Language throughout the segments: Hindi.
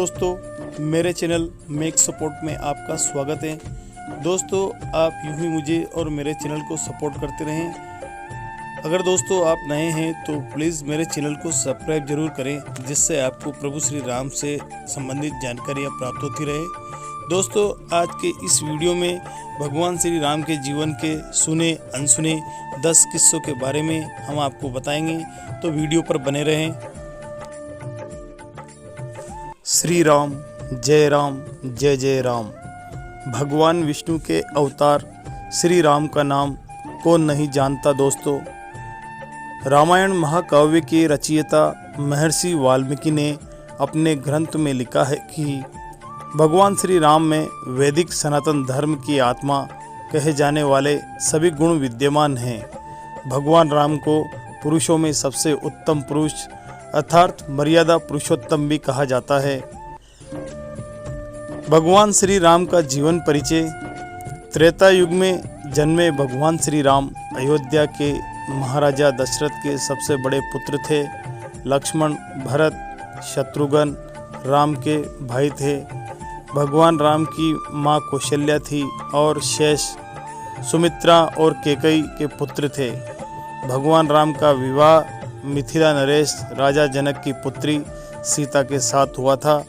दोस्तों, मेरे चैनल मेक सपोर्ट में आपका स्वागत है। दोस्तों, आप यूं ही मुझे और मेरे चैनल को सपोर्ट करते रहें। अगर दोस्तों आप नए हैं तो प्लीज़ मेरे चैनल को सब्सक्राइब जरूर करें, जिससे आपको प्रभु श्री राम से संबंधित जानकारियाँ प्राप्त होती रहे। दोस्तों, आज के इस वीडियो में भगवान श्री राम के जीवन के सुने अनसुने 10 किस्सों के बारे में हम आपको बताएंगे, तो वीडियो पर बने रहें। श्री राम, जय राम, जय जय राम। भगवान विष्णु के अवतार श्री राम का नाम कौन नहीं जानता। दोस्तों, रामायण महाकाव्य के रचयिता महर्षि वाल्मीकि ने अपने ग्रंथ में लिखा है कि भगवान श्री राम में वैदिक सनातन धर्म की आत्मा कहे जाने वाले सभी गुण विद्यमान हैं। भगवान राम को पुरुषों में सबसे उत्तम पुरुष अर्थात मर्यादा पुरुषोत्तम भी कहा जाता है। भगवान श्री राम का जीवन परिचय। त्रेता युग में जन्मे भगवान श्री राम अयोध्या के महाराजा दशरथ के सबसे बड़े पुत्र थे। लक्ष्मण, भरत, शत्रुघ्न राम के भाई थे। भगवान राम की माँ कौशल्या थी और शेष सुमित्रा और कैकेयी के पुत्र थे। भगवान राम का विवाह मिथिला नरेश राजा जनक की पुत्री सीता के साथ हुआ था।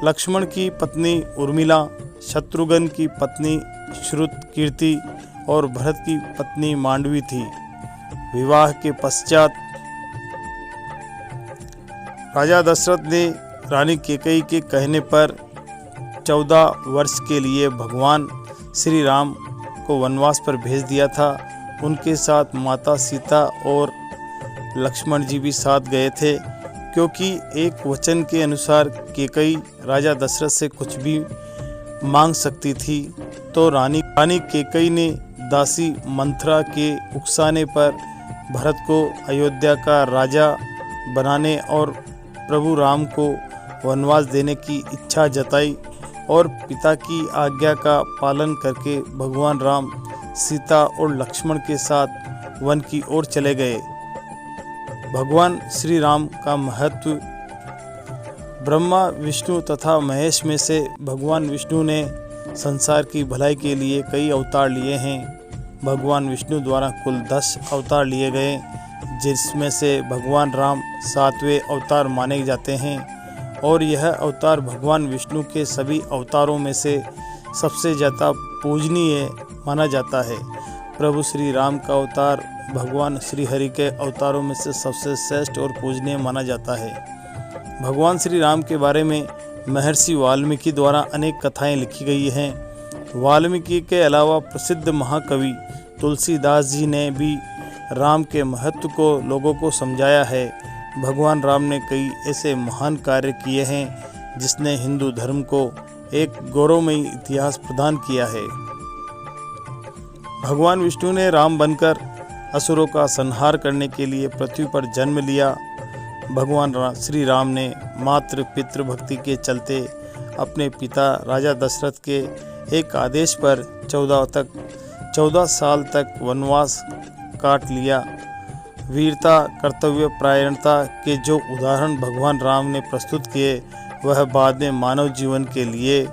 लक्ष्मण की पत्नी उर्मिला, शत्रुघ्न की पत्नी श्रुतकीर्ति और भरत की पत्नी मांडवी थी। विवाह के पश्चात राजा दशरथ ने रानी कैकेयी के कहने पर 14 वर्ष के लिए भगवान श्री राम को वनवास पर भेज दिया था। उनके साथ माता सीता और लक्ष्मण जी भी साथ गए थे, क्योंकि एक वचन के अनुसार कैकेयी राजा दशरथ से कुछ भी मांग सकती थी। तो रानी कैकेयी ने दासी मंथरा के उकसाने पर भरत को अयोध्या का राजा बनाने और प्रभु राम को वनवास देने की इच्छा जताई और पिता की आज्ञा का पालन करके भगवान राम सीता और लक्ष्मण के साथ वन की ओर चले गए। भगवान श्री राम का महत्व। ब्रह्मा, विष्णु तथा महेश में से भगवान विष्णु ने संसार की भलाई के लिए कई अवतार लिए हैं। भगवान विष्णु द्वारा कुल 10 अवतार लिए गए, जिसमें से भगवान राम 7वें अवतार माने जाते हैं और यह अवतार भगवान विष्णु के सभी अवतारों में से सबसे ज़्यादा पूजनीय माना जाता है। प्रभु श्री राम का अवतार भगवान श्री हरि के अवतारों में से सबसे श्रेष्ठ और पूजनीय माना जाता है। भगवान श्री राम के बारे में महर्षि वाल्मीकि द्वारा अनेक कथाएं लिखी गई हैं। वाल्मीकि के अलावा प्रसिद्ध महाकवि तुलसीदास जी ने भी राम के महत्व को लोगों को समझाया है। भगवान राम ने कई ऐसे महान कार्य किए हैं जिसने हिंदू धर्म को एक गौरवमयी इतिहास प्रदान किया है। भगवान विष्णु ने राम बनकर असुरों का संहार करने के लिए पृथ्वी पर जन्म लिया। भगवान श्री राम ने मातृ पितृ भक्ति के चलते अपने पिता राजा दशरथ के एक आदेश पर 14 साल तक वनवास काट लिया। वीरता, कर्तव्य परायणता के जो उदाहरण भगवान राम ने प्रस्तुत किए, वह बाद में मानव जीवन के लिए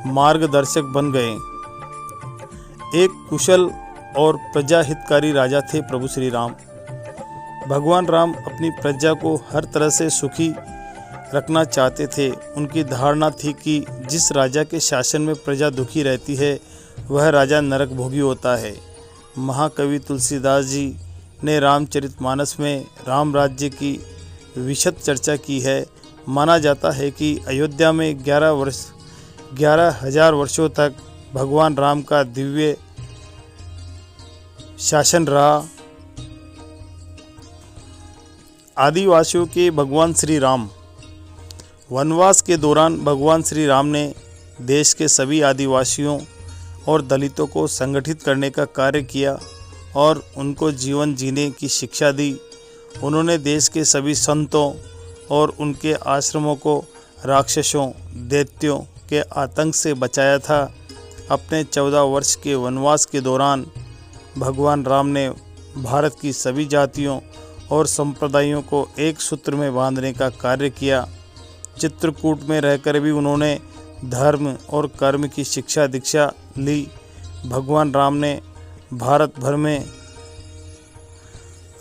मार्गदर्शक बन गए। एक कुशल और प्रजा हितकारी राजा थे प्रभु श्री राम। भगवान राम अपनी प्रजा को हर तरह से सुखी रखना चाहते थे। उनकी धारणा थी कि जिस राजा के शासन में प्रजा दुखी रहती है, वह राजा नरक भोगी होता है। महाकवि तुलसीदास जी ने रामचरितमानस में राम राज्य की विशद चर्चा की है। माना जाता है कि अयोध्या में 11,000 वर्षों तक भगवान राम का दिव्य शासन रहा। आदिवासियों के भगवान श्री राम। वनवास के दौरान भगवान श्री राम ने देश के सभी आदिवासियों और दलितों को संगठित करने का कार्य किया और उनको जीवन जीने की शिक्षा दी। उन्होंने देश के सभी संतों और उनके आश्रमों को राक्षसों, दैत्यों के आतंक से बचाया था। अपने 14 वर्ष के वनवास के दौरान भगवान राम ने भारत की सभी जातियों और संप्रदायों को एक सूत्र में बांधने का कार्य किया। चित्रकूट में रहकर भी उन्होंने धर्म और कर्म की शिक्षा दीक्षा ली। भगवान राम ने भारत भर में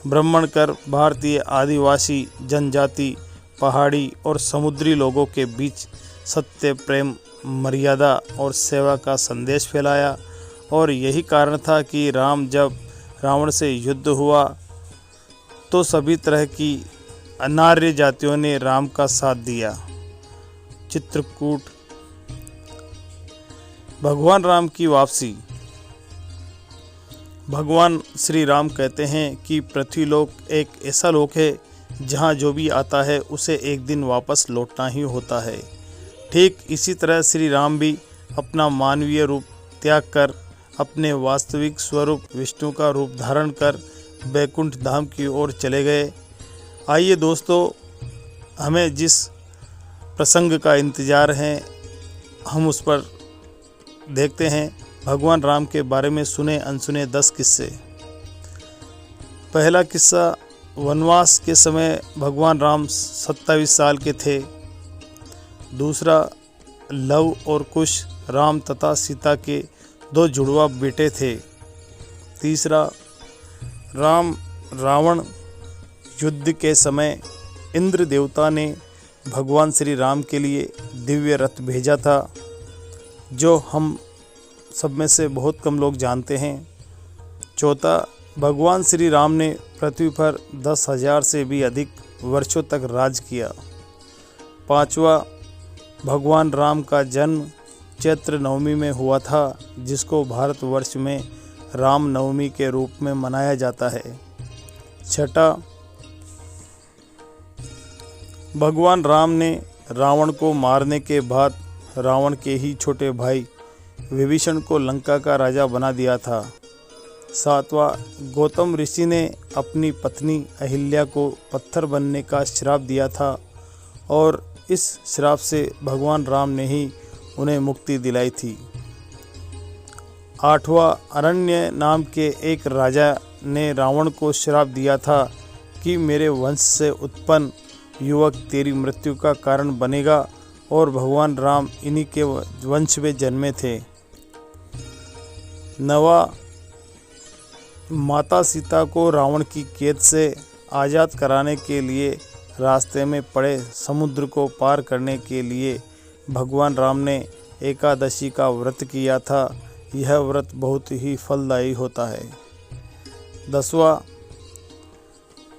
भ्रमण कर भारतीय आदिवासी जनजाति, पहाड़ी और समुद्री लोगों के बीच सत्य, प्रेम, मर्यादा और सेवा का संदेश फैलाया। और यही कारण था कि जब रावण से युद्ध हुआ तो सभी तरह की अनार्य जातियों ने राम का साथ दिया। चित्रकूट। भगवान राम की वापसी। भगवान श्री राम कहते हैं कि पृथ्वीलोक एक ऐसा लोक है जहाँ जो भी आता है उसे एक दिन वापस लौटना ही होता है। ठीक इसी तरह श्री राम भी अपना मानवीय रूप त्याग कर अपने वास्तविक स्वरूप विष्णु का रूप धारण कर बैकुंठ धाम की ओर चले गए। आइए दोस्तों, हमें जिस प्रसंग का इंतज़ार है हम उस पर देखते हैं। भगवान राम के बारे में सुने अनसुने 10 किस्से। पहला किस्सा, वनवास के समय भगवान राम 27 साल के थे। दूसरा, लव और कुश राम तथा सीता के 2 जुड़वा बेटे थे। तीसरा, रावण युद्ध के समय इंद्र देवता ने भगवान श्री राम के लिए दिव्य रथ भेजा था, जो हम सब में से बहुत कम लोग जानते हैं। चौथा, भगवान श्री राम ने पृथ्वी पर 10,000 से भी अधिक वर्षों तक राज किया। पांचवा, भगवान राम का जन्म चैत्र नवमी में हुआ था, जिसको भारतवर्ष में राम नवमी के रूप में मनाया जाता है। छठा, भगवान राम ने रावण को मारने के बाद रावण के ही छोटे भाई विभीषण को लंका का राजा बना दिया था। सातवां, गौतम ऋषि ने अपनी पत्नी अहिल्या को पत्थर बनने का श्राप दिया था और इस श्राप से भगवान राम ने ही उन्हें मुक्ति दिलाई थी। आठवां, अरण्य नाम के एक राजा ने रावण को श्राप दिया था कि मेरे वंश से उत्पन्न युवक तेरी मृत्यु का कारण बनेगा, और भगवान राम इन्हीं के वंश में जन्मे थे। नवा, माता सीता को रावण की कैद से आज़ाद कराने के लिए रास्ते में पड़े समुद्र को पार करने के लिए भगवान राम ने एकादशी का व्रत किया था। यह व्रत बहुत ही फलदायी होता है। 10वां,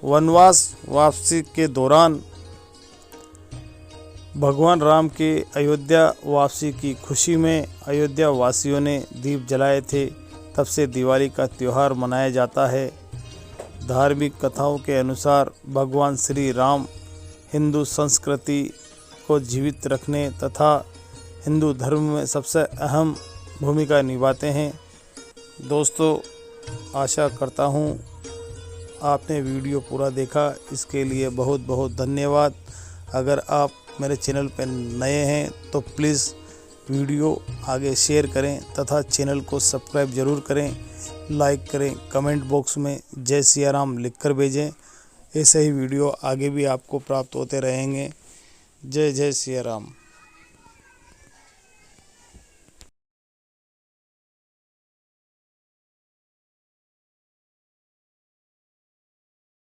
वनवास वापसी के दौरान भगवान राम के अयोध्या वापसी की खुशी में अयोध्या वासियों ने दीप जलाए थे। तब से दिवाली का त्यौहार मनाया जाता है। धार्मिक कथाओं के अनुसार भगवान श्री राम हिंदू संस्कृति को जीवित रखने तथा हिंदू धर्म में सबसे अहम भूमिका निभाते हैं। दोस्तों, आशा करता हूँ आपने वीडियो पूरा देखा। इसके लिए बहुत बहुत धन्यवाद। अगर आप मेरे चैनल पर नए हैं तो प्लीज़ वीडियो आगे शेयर करें तथा चैनल को सब्सक्राइब ज़रूर करें, लाइक करें, कमेंट बॉक्स में जय सिया राम लिखकर भेजें। ऐसे ही वीडियो आगे भी आपको प्राप्त होते रहेंगे। जय जय सिया राम।